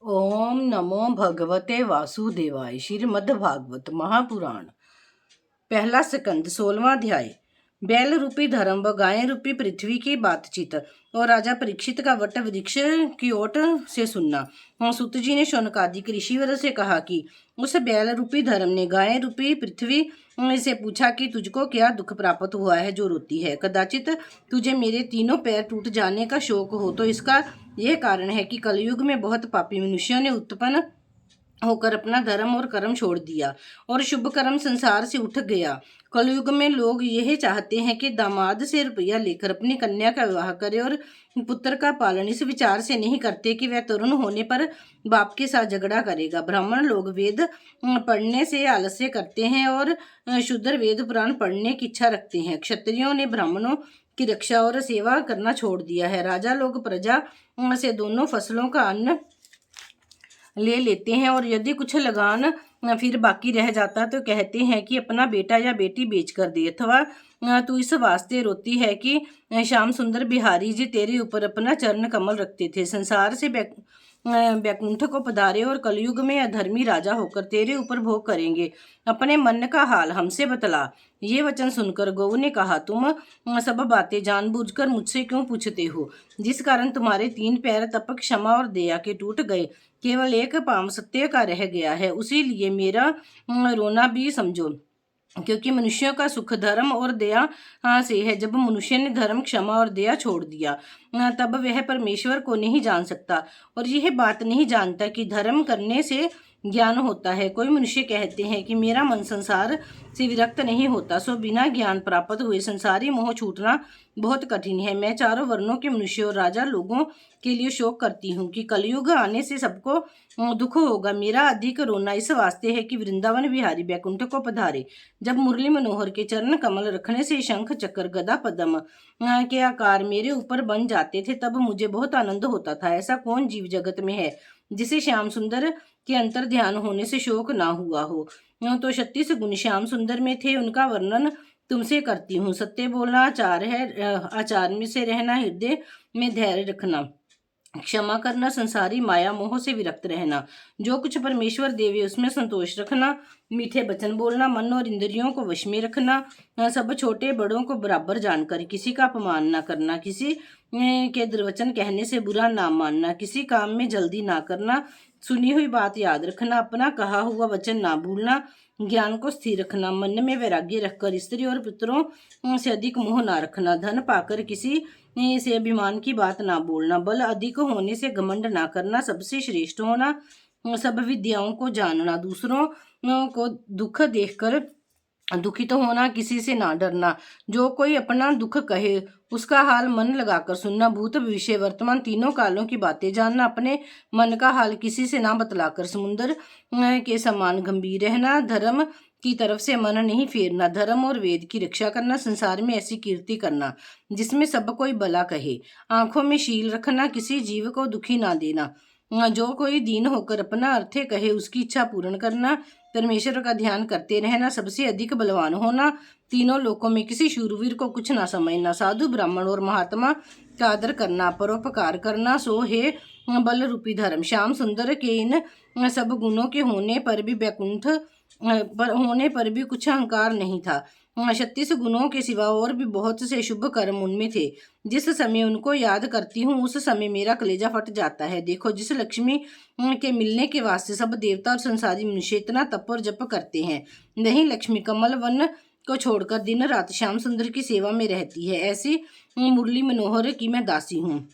ओम नमो भगवते वासुदेवाय। श्रीमद्भागवत महापुराण पहला स्कंद 16वां अध्याय। बैल रूपी धर्म व गाय रूपी पृथ्वी की बातचीत और राजा परीक्षित का वट वृक्ष की ओट से सुनना। सुत जी ने शौनकादिक ऋषिवर से कहा कि उस बैल रूपी धर्म ने गाय रूपी पृथ्वी से पूछा कि तुझको क्या दुख प्राप्त हुआ है जो रोती है। कदाचित तुझे मेरे तीनों पैर टूट जाने का शोक हो तो इसका यह कारण है कि कलयुग में बहुत पापी मनुष्यों ने उत्पन्न होकर अपना धर्म और कर्म छोड़ दिया और शुभ कर्म संसार से उठ गया। कलयुग में लोग यह चाहते हैं कि दामाद से रुपया लेकर अपनी कन्या का विवाह करे और पुत्र का पालन इस विचार से नहीं करते कि वह तरुण होने पर बाप के साथ झगड़ा करेगा। ब्राह्मण लोग वेद पढ़ने से आलस्य करते हैं और शूद्र वेद पुराण पढ़ने की इच्छा रखते हैं। क्षत्रियों ने ब्राह्मणों की रक्षा और सेवा करना छोड़ दिया है। राजा लोग प्रजा से दोनों फसलों का अन्न ले लेते हैं और यदि कुछ लगान फिर बाकी रह जाता तो कहते हैं कि अपना बेटा या बेटी बेच कर दे, अथवा तू इस वास्ते रोती है कि श्याम सुंदर बिहारी जी तेरे ऊपर अपना चरण कमल रखते थे, संसार से बैकुंठ को पधारे और कलयुग में अधर्मी राजा होकर तेरे ऊपर भोग करेंगे। अपने मन का हाल हमसे बतला। ये वचन सुनकर गौ ने कहा, तुम सब बातें जानबूझकर मुझसे क्यों पूछते हो? जिस कारण तुम्हारे 3 पैर तप, क्षमा और दया के टूट गए, केवल एक पांव सत्य का रह गया है, उसी लिए मेरा रोना भी समझो। क्योंकि मनुष्यों का सुख धर्म और दया से है। जब मनुष्य ने धर्म, क्षमा और दया छोड़ दिया तब वह परमेश्वर को नहीं जान सकता और यह बात नहीं जानता कि धर्म करने से ज्ञान होता है। कोई मनुष्य कहते हैं कि मेरा मन संसार से विरक्त नहीं होता, सो बिना ज्ञान प्राप्त हुए संसारी मोह छूटना बहुत कठिन है। मैं चारों वर्णों के मनुष्य और राजा लोगों के लिए शोक करती हूँ कि कलयुग आने से सबको दुख होगा। मेरा अधिक रोना इस वास्ते है कि वृंदावन बिहारी बैकुंठ को पधारे। जब मुरली मनोहर के चरण कमल रखने से शंख चक्र गदा पद्म के आकार मेरे ऊपर बन जाते थे तब मुझे बहुत आनंद होता था। ऐसा कौन जीव जगत में है जिसे श्याम सुंदर के अंतर ध्यान होने से शोक ना हुआ हो? तो 36 गुण श्याम सुंदर में थे, उनका वर्णन तुमसे करती हूँ। सत्य बोलना आचार है, आचार में से रहना, हृदय में धैर्य रखना, क्षमा करना, संसारी माया मोह से विरक्त रहना, जो कुछ परमेश्वर देवे उसमें संतोष रखना, मीठे वचन बोलना, मन और इंद्रियों को वश में रखना, सब छोटे बड़ों को बराबर जानकर किसी का अपमान ना करना, किसी के दुर्वचन कहने से बुरा ना मानना, किसी काम में जल्दी ना करना, सुनी हुई बात याद रखना, अपना कहा हुआ वचन ना भूलना, ज्ञान को स्थिर रखना, मन में वैराग्य रखकर स्त्री और पुत्रों से अधिक मोह ना रखना, धन पाकर किसी से अभिमान की बात ना बोलना, बल अधिक होने से घमंड ना करना, सबसे श्रेष्ठ होना, सब विद्याओं को जानना, दूसरों को दुख देखकर दुखित होना, किसी से ना डरना, जो कोई अपना दुख कहे उसका हाल मन लगाकर सुनना, भूत भविष्य वर्तमान तीनों कालों की बातें जानना, अपने मन का हाल किसी से ना बतलाकर समुद्र के समान गंभीर रहना, धर्म की तरफ से मन नहीं फेरना, धर्म और वेद की रक्षा करना, संसार में ऐसी कीर्ति करना जिसमें सब कोई भला कहे, आंखों में शील रखना, किसी जीव को दुखी ना देना, जो कोई दीन होकर अपना अर्थे कहे उसकी इच्छा पूर्ण करना, परमेश्वर का ध्यान करते रहना, सबसे अधिक बलवान होना, तीनों लोकों में किसी शूरवीर को कुछ ना समझना, साधु ब्राह्मण और महात्मा का आदर करना, परोपकार करना, सो है बल रूपी धर्म। श्याम सुंदर के इन सब गुणों के होने पर भी बैकुंठ होने पर भी कुछ अहंकार नहीं था। 36 गुणों के सिवा और भी बहुत से शुभ कर्म उनमें थे। जिस समय उनको याद करती हूँ उस समय मेरा कलेजा फट जाता है। देखो, जिस लक्ष्मी के मिलने के वास्ते सब देवता और संसारी मनुष्य इतना तप और जप करते हैं, वही लक्ष्मी कमल वन को छोड़कर दिन रात श्याम सुंदर की सेवा में रहती है। ऐसी मुरली मनोहर की मैं दासी हूँ।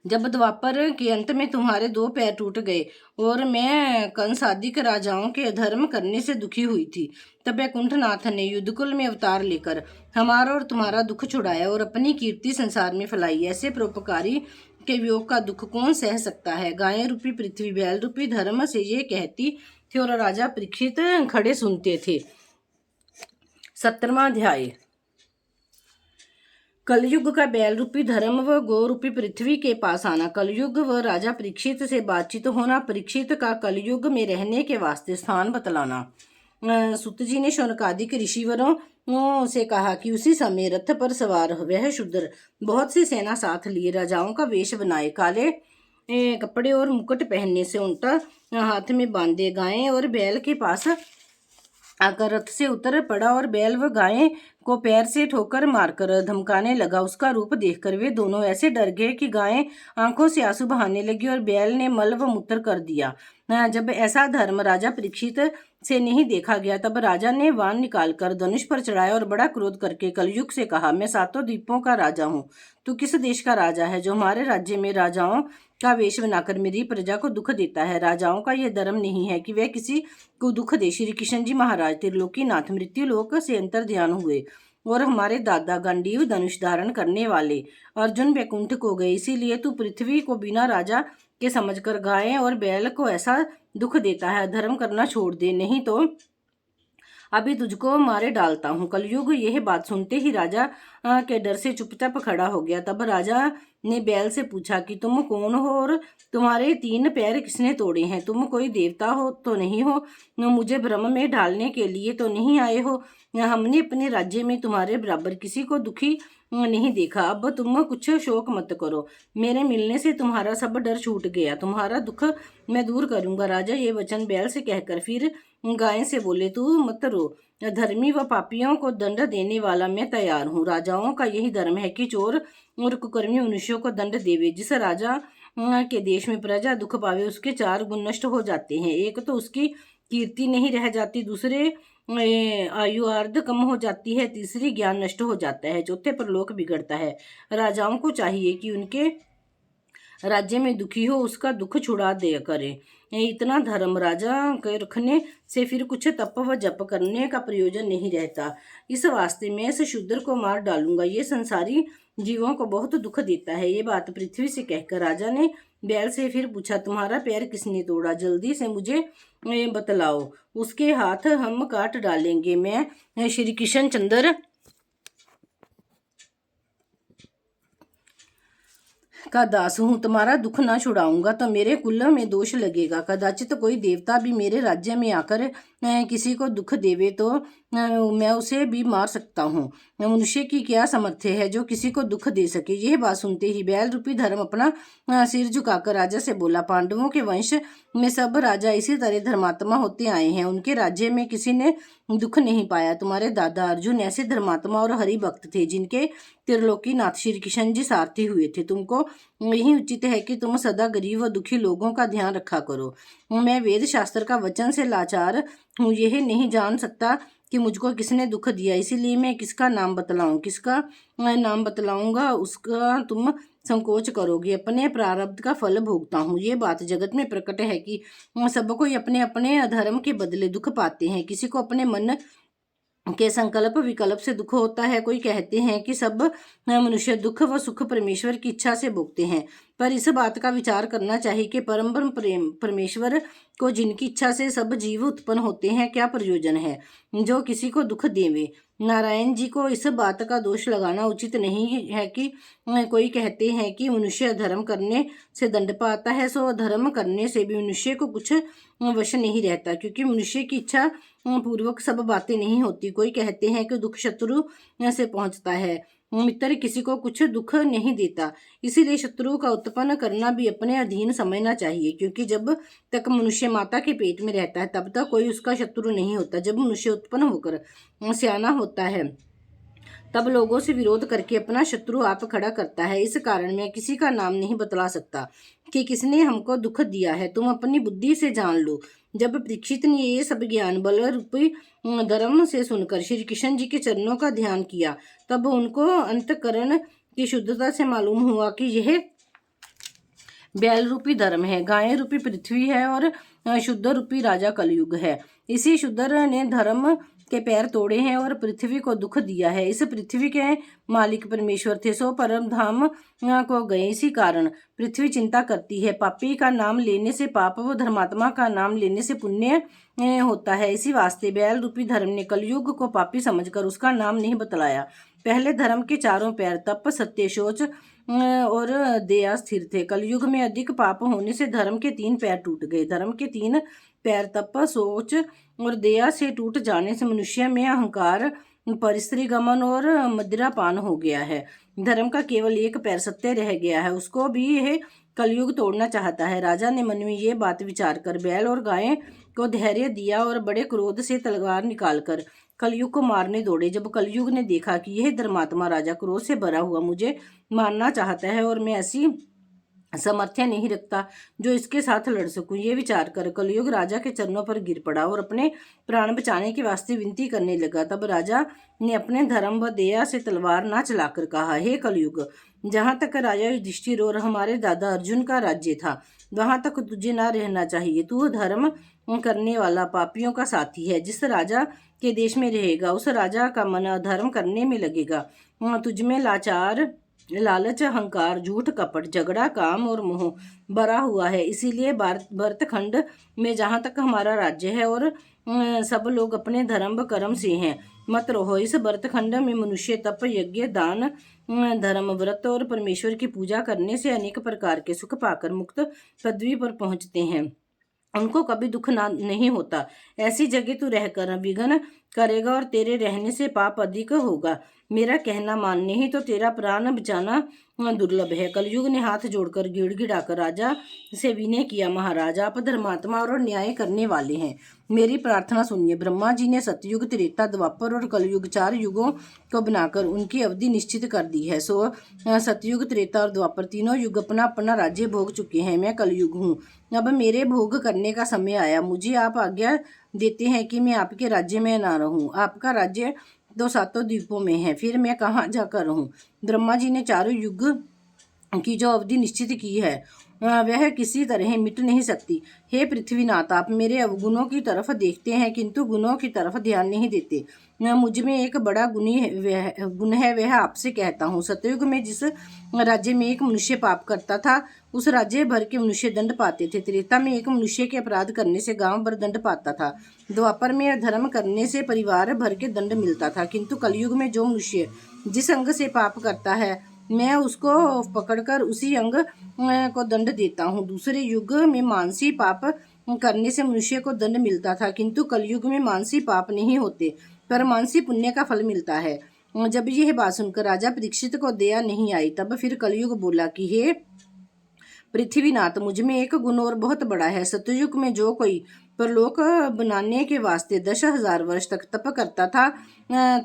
जब द्वापर के अंत में तुम्हारे 2 पैर टूट गए और मैं कंसादिक राजाओं के अधर्म करने से दुखी हुई थी, तब बैकुंठनाथ ने युद्धकुल में अवतार लेकर हमारा और तुम्हारा दुख छुड़ाया और अपनी कीर्ति संसार में फैलाई। ऐसे परोपकारी के वियोग का दुख कौन सह सकता है? गाय रूपी पृथ्वी बैल रूपी धर्म से ये कहती थी और राजा परीक्षित खड़े सुनते थे। 17वां अध्याय। कलयुग का बैल रूपी धर्म व गौ रूपी पृथ्वी के पास आना, कलयुग व राजा परीक्षित से बातचीत होना, परीक्षित का कलयुग में रहने के वास्ते स्थान बतलाना। सुत जी ने शौनकादिक ऋषिवरों से कहा कि उसी समय रथ पर सवार वह शूद्र बहुत सी सेना साथ लिए राजाओं का वेश बनाए काले कपड़े और मुकुट पहनने से, उल्टा हाथ में बांधे गायें और बैल के पास आकर रथ से उतर पड़ा और बैल व गाय को पैर से ठोकर मारकर धमकाने लगा। उसका रूप देखकर वे दोनों ऐसे डर गए कि गाय आंखों से आंसू बहाने लगी और बैल ने मल व मूत्र कर दिया। जब ऐसा धर्म राजा परीक्षित से नहीं देखा गया, तब राजा ने वाण निकालकर धनुष पर चढ़ाया और बड़ा क्रोध करके कलयुग से कहा, मैं सातों द्वीपों का राजा हूँ। तू किस देश का राजा है जो हमारे राज्य में राजाओं का वेश बनाकर मेरी प्रजा को दुख देता है? राजाओं का यह धर्म नहीं है कि वह किसी को दुख दे। श्री कृष्ण जी महाराज त्रिलोकीनाथ मृत्यु लोक से अंतर ध्यान हुए और हमारे दादा गांडीव धनुष धारण करने वाले अर्जुन वैकुंठ को गए। इसीलिए तू पृथ्वी को बिना राजा के समझकर गाय और बैल को ऐसा दुख देता है। धर्म करना छोड़ दे, नहीं तो अभी तुझको मारे डालता हूँ। कलयुग यह बात सुनते ही राजा के डर से चुपचाप खड़ा हो गया। तब राजा ने बैल से पूछा कि तुम कौन हो और तुम्हारे 3 पैर किसने तोड़े हैं? तुम कोई देवता हो तो नहीं हो? मुझे भ्रम में डालने के लिए तो नहीं आए हो? हमने अपने राज्य में तुम्हारे बराबर किसी को दुखी नहीं देखा। अब तुम कुछ शोक मत करो, मेरे मिलने से तुम्हारा सब डर छूट गया। तुम्हारा दुख मैं दूर करूंगा। राजा ये वचन बैल से कहकर फिर गाय से बोले, तू मत रो, धर्मी व पापियों को दंड देने वाला मैं तैयार हूँ। राजाओं का यही धर्म है कि चोर और कुकर्मी मनुष्यों को दंड देवे। जिस राजा के देश में प्रजा दुख पावे उसके 4 गुण नष्ट हो जाते हैं। एक तो उसकी कीर्ति नहीं रह जाती, दूसरे आयु आर्ध कम हो जाती है, तीसरी ज्ञान नष्ट हो जाता है, चौथे पर लोक बिगड़ता है। राजाओं को चाहिए कि उनके राज्य में दुखी हो उसका दुख छुड़ा दे करे। इतना धर्म राजा के रखने से फिर कुछ तप व जप करने का प्रयोजन नहीं रहता। इस वास्ते मैं इस शूद्र को मार डालूंगा, ये संसारी जीवों को बहुत दुख देता है। ये बात पृथ्वी से कहकर राजा ने बैल से फिर पूछा, तुम्हारा पैर किसने तोड़ा? जल्दी से मुझे बतलाओ, उसके हाथ हम काट डालेंगे। मैं श्री कृष्ण चंद्र का दास हूँ, तुम्हारा दुख ना छुड़ाऊंगा तो मेरे कुल में दोष लगेगा। कदाचित कोई देवता भी मेरे राज्य में आकर किसी को दुख देवे तो मैं उसे भी मार सकता हूँ। मनुष्य की क्या सामर्थ्य है जो किसी को दुख दे सके? यह बात सुनते ही बैल रूपी धर्म अपना सिर झुकाकर राजा से बोला, पांडवों के वंश में सब राजा इसी तरह धर्मात्मा होते आए हैं, उनके राज्य में किसी ने दुख नहीं पाया। तुम्हारे दादा अर्जुन ऐसे धर्मात्मा और हरि भक्त थे जिनके त्रिलोकीनाथ श्री कृष्ण जी सारथी हुए थे। तुमको यही उचित है कि तुम सदा गरीब व दुखी लोगों का ध्यान रखा करो। मैं वेद शास्त्र का वचन से लाचार हूँ, यह नहीं जान सकता कि मुझको किसने दुख दिया, इसीलिए मैं किसका नाम बतलाऊं। किसका नाम बतलाऊंगा उसका तुम संकोच करोगे। अपने प्रारब्ध का फल भोगता हूँ। ये बात जगत में प्रकट है कि सब कोई अपने अपने अधर्म के बदले दुख पाते हैं। किसी को अपने मन के संकल्प विकल्प से दुख होता है। कोई कहते हैं कि सब मनुष्य दुख व सुख परमेश्वर की इच्छा से भोगते हैं, पर इस बात का विचार करना चाहिए कि परम परमेश्वर को जिनकी इच्छा से सब जीव उत्पन्न होते हैं क्या प्रयोजन है जो किसी को दुख देवे। नारायण जी को इस बात का दोष लगाना उचित नहीं है कि कोई कहते हैं कि मनुष्य धर्म करने से दंड पाता है, सो धर्म करने से भी मनुष्य को कुछ वश नहीं रहता, क्योंकि मनुष्य की इच्छा पूर्वक सब बातें नहीं होती। कोई कहते हैं कि दुख शत्रु से पहुंचता है, मित्र किसी को कुछ दुख नहीं देता, इसीलिए शत्रु का उत्पन्न करना भी अपने अधीन समझना चाहिए, क्योंकि जब तक मनुष्य माता के पेट में रहता है तब तक कोई उसका शत्रु नहीं होता। जब मनुष्य उत्पन्न होकर सियाना होता है तब लोगों से विरोध करके अपना शत्रु आप खड़ा करता है। इस कारण मैं किसी का नाम नहीं बतला सकता कि किसने हमको दुख दिया है, तुम अपनी बुद्धि से जान लो। जब परीक्षित ने ये सब ज्ञान बल रूपी धर्म से सुनकर श्री कृष्ण जी के चरणों का ध्यान किया, तब उनको अंतकरण की शुद्धता से मालूम हुआ कि यह बैल रूपी धर्म है, गाय रूपी पृथ्वी है और शुद्ध रूपी राजा कलयुग है। इसी शुद्र ने धर्म के पैर तोड़े हैं और पृथ्वी को दुख दिया है। इस पृथ्वी के मालिक परमेश्वर थे, सो परम धाम को गए। इसी कारण पृथ्वी चिंता करती है। पापी का नाम लेने से पाप व धर्मात्मा का नाम लेने से पुण्य होता है। इसी वास्ते बैल रूपी धर्म ने कलयुग को पापी समझकर उसका नाम नहीं बतलाया। पहले धर्म के चारों पैर तप, सत्य, शौच और दया स्थिर थे। कलयुग में अधिक पाप होने से धर्म के 3 पैर टूट गए। धर्म के 3 पैर तप, सोच और दया से टूट जाने से मनुष्य में अहंकार परिस्त्री गमन और मदिरापान हो गया है। धर्म का केवल एक पैर सत्य रह गया है, उसको भी यह कलयुग तोड़ना चाहता है। राजा ने मन में ये बात विचार कर बैल और गाय को धैर्य दिया और बड़े क्रोध से तलवार निकालकर कलयुग को मारने दौड़े। जब कलयुग ने देखा कि यह धर्मात्मा राजा क्रोध से भरा हुआ मुझे मारना चाहता है और मैं ऐसी सामर्थ्य नहीं रखता जो इसके साथ लड़ सकूं, ये विचार कर कलयुग राजा के चरणों पर गिर पड़ा और अपने प्राण बचाने के वास्ते विनती करने लगा। तब राजा ने अपने धर्म व दया से तलवार ना चलाकर कहा, हे कलयुग, जहाँ तक राजा युधिष्ठिर और हमारे दादा अर्जुन का राज्य था वहां तक तुझे ना रहना चाहिए। तू धर्म करने वाला पापियों का साथी है। जिस राजा के देश में रहेगा उस राजा का मन अधर्म करने में लगेगा। तुझमें लालच, अहंकार, झूठ, कपट, झगड़ा, काम और मोह भरा हुआ है। इसीलिए भरतखंड में जहाँ तक हमारा राज्य है और सब लोग अपने धर्म व कर्म से हैं, मत रहो। इस भरतखंड में मनुष्य तप, यज्ञ, दान, धर्म, व्रत और परमेश्वर की पूजा करने से अनेक प्रकार के सुख पाकर मुक्त पदवी पर पहुंचते हैं। उनको कभी दुख नहीं होता। ऐसी जगह तू रहकर विघ्न करेगा और तेरे रहने से पाप अधिक होगा। मेरा कहना मान, नहीं तो तेरा प्राण बचाना दुर्लभ है। कलयुग ने हाथ जोड़कर गिड़गिड़ाकर राजा से विनय किया, महाराज, आप धर्मात्मा और न्याय करने वाले हैं, मेरी प्रार्थना सुनिए। ब्रह्मा जी ने सतयुग, त्रेता, द्वापर और कलयुग 4 युगों को बनाकर उनकी अवधि निश्चित कर दी है। सतयुग, त्रेता और द्वापर तीनों युग अपना अपना राज्य भोग चुके हैं। मैं कलयुग हूँ, अब मेरे भोग करने का समय आया। मुझे आप आज्ञा देते हैं कि मैं आपके राज्य में ना रहूं। आपका राज्य तो 7 द्वीपों में है, फिर मैं कहाँ जाकर रहूं। ब्रह्मा जी ने 4 युग की जो अवधि निश्चित की है वह किसी तरह मिट नहीं सकती। हे पृथ्वीनाथ, आप मेरे अवगुणों की तरफ देखते हैं किंतु गुणों की तरफ ध्यान नहीं देते। मुझ में एक बड़ा गुण है, वह आपसे कहता हूँ। सतयुग में जिस राज्य में एक मनुष्य पाप करता था उस राज्य भर के मनुष्य दंड पाते थे। त्रेता में एक मनुष्य के अपराध करने से गांव भर दंड पाता था। द्वापर में धर्म करने से परिवार भर के दंड मिलता था। किंतु कलयुग में जो मनुष्य जिस अंग से पाप करता है मैं उसको पकड़कर उसी अंग को दंड देता हूँ। दूसरे युग में मानसी पाप करने से मनुष्य को दंड मिलता था, किंतु कलयुग में मानसी पाप नहीं होते पर मानसी पुण्य का फल मिलता है। जब यह बात सुनकर राजा परीक्षित को दया नहीं आई, तब फिर कलयुग बोला कि हे पृथ्वीनाथ, मुझ में एक गुण और बहुत बड़ा है। सतयुग में जो कोई परलोक बनाने के वास्ते 10,000 वर्ष तक तप करता था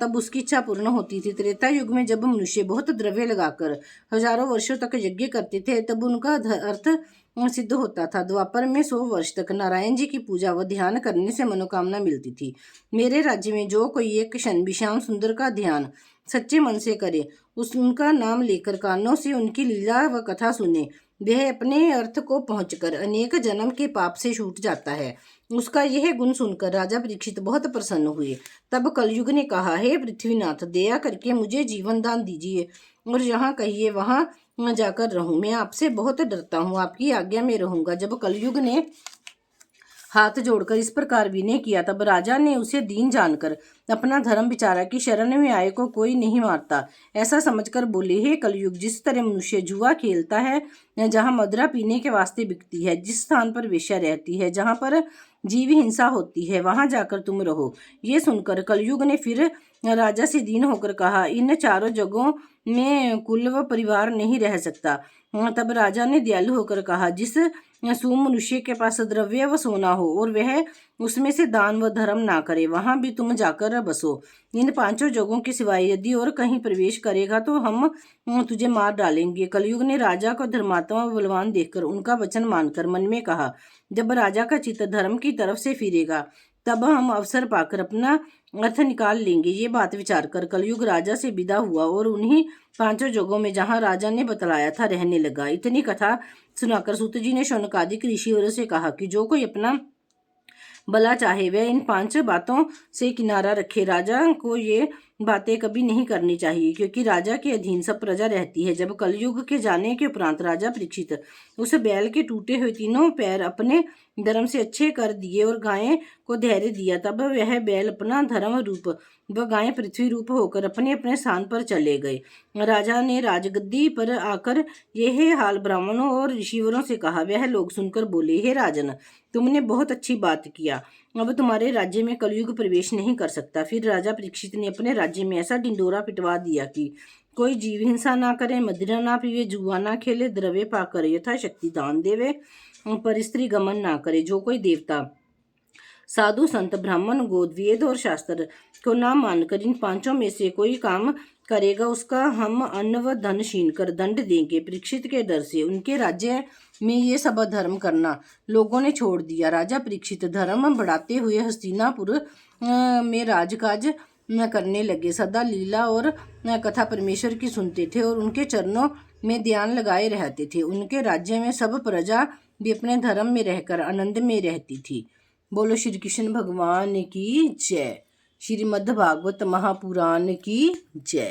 तब उसकी इच्छा पूर्ण होती थी। त्रेता युग में जब मनुष्य बहुत द्रव्य लगाकर हजारों वर्षों तक यज्ञ करते थे तब उनका अर्थ सिद्ध होता था। द्वापर में 100 वर्ष तक नारायण जी की पूजा व ध्यान करने से मनोकामना मिलती थी। मेरे राज्य में जो कोई एक क्षण भी श्याम सुंदर का ध्यान सच्चे मन से करे, उनका नाम लेकर कानों से उनकी लीला व कथा सुने, वह अपने अर्थ को पहुंचकर अनेक जन्म के पाप से छूट जाता है। उसका यह गुण सुनकर राजा परीक्षित बहुत प्रसन्न हुए। तब कलयुग ने कहा, हे पृथ्वीनाथ, दया करके मुझे जीवन दान दीजिए और जहाँ कहिए वहाँ जाकर रहूं। मैं आपसे बहुत डरता हूँ, आपकी आज्ञा में रहूंगा। जब कलयुग ने हाथ जोड़कर इस प्रकार विनय किया तब राजा ने उसे दीन जानकर अपना धर्म विचारा कि शरण में आए को कोई नहीं मारता। ऐसा समझकर बोले, हे कलयुग, जिस तरह मनुष्य जुआ खेलता है, जहाँ मदिरा पीने के वास्ते बिकती है, जिस स्थान पर वेश्या रहती है, जहाँ पर जीव हिंसा होती है, वहां जाकर तुम रहो। ये सुनकर कलयुग ने फिर राजा से दीन होकर कहा, इन 4 जगहों में कुल व परिवार नहीं रह सकता। तब राजा ने दयालु होकर कहा, जिस सूम मनुष्य के पास द्रव्य व सोना हो और वह उसमें से दान व धर्म ना करे, वहां भी तुम जाकर बसो। इन 5 जगहों के सिवाय यदि और कहीं प्रवेश करेगा तो हम तुझे मार डालेंगे। कलयुग ने राजा को धर्मात्मा व बलवान देखकर उनका वचन मानकर मन में कहा, जब राजा का चित्त धर्म की तरफ से फिरेगा तब हम अवसर पाकर अपना अर्थ निकाल लेंगे। ये बात विचार कर कलयुग राजा से विदा हुआ और उन्हीं 5 जगहों में जहाँ राजा ने बतलाया था रहने लगा। इतनी कथा सुनाकर सूत जी ने शौनकादिक ऋषियों से कहा कि जो कोई अपना भला चाहे वह इन 5 बातों से किनारा रखे। राजा को ये बातें कभी नहीं करनी चाहिए क्योंकि राजा के अधीन सब प्रजा रहती है। जब कलयुग के जाने के उपरांत राजा परीक्षित उस बैल के टूटे हुए तीनों पैर अपने धर्म से अच्छे कर दिए और गाय को धैर्य दिया, तब वह बैल अपना धर्म रूप व गाय पृथ्वी रूप होकर अपने अपने स्थान पर चले गए। राजा ने राजगद्दी पर आकर यह हाल ब्राह्मणों और ऋषिवरों से कहा। वह लोग सुनकर बोले, हे राजन, तुमने बहुत अच्छी बात किया, अब तुम्हारे राज्य में कलयुग प्रवेश नहीं कर सकता। फिर राजा परीक्षित ने अपने राज्य में ऐसा ढिंडोरा पिटवा दिया कि कोई जीव हिंसा ना करे, मदिरा ना पीवे, जुआ ना खेले, द्रव्य पाक करे, यथाशक्ति दान देवे, पर स्त्री गमन ना करे। जो कोई देवता, साधु, संत, ब्राह्मण, गोद, वेद और शास्त्र को ना मानकर इन पांचों में से कोई काम करेगा, उसका हम अन्न व धन छीन कर दंड देंगे। परीक्षित के डर से उनके राज्य में ये सब धर्म करना लोगों ने छोड़ दिया। राजा परीक्षित धर्म बढ़ाते हुए हस्तिनापुर में राजकाज करने लगे। सदा लीला और कथा परमेश्वर की सुनते थे और उनके चरणों में ध्यान लगाए रहते थे। उनके राज्य में सब प्रजा भी अपने धर्म में रहकर आनंद में रहती थी। बोलो श्री कृष्ण भगवान की जय। श्रीमद् भागवत महापुराण की जय।